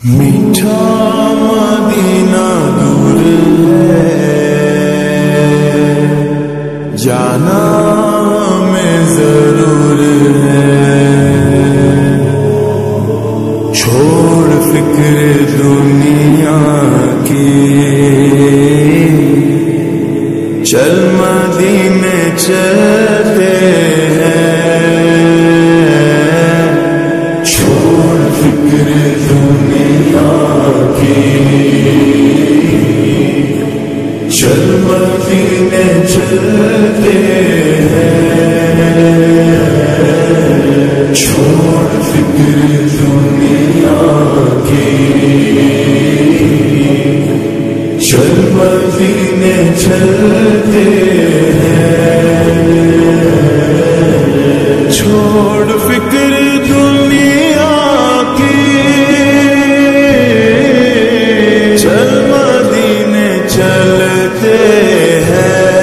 میٹھا مدینہ دور ہے، جانا میں ضرور ہے، چھوڑ فکر دنیا کی، چل مدینے چلتے ہیں، چھوڑ فکر دنیا کی، چل مدینے چلتے ہیں، چھوڑ فکر دنیا کی، چل مدینے چلتے ہیں، چھوڑ فکر دنیا کی، چل مدینے چلتے ہیں۔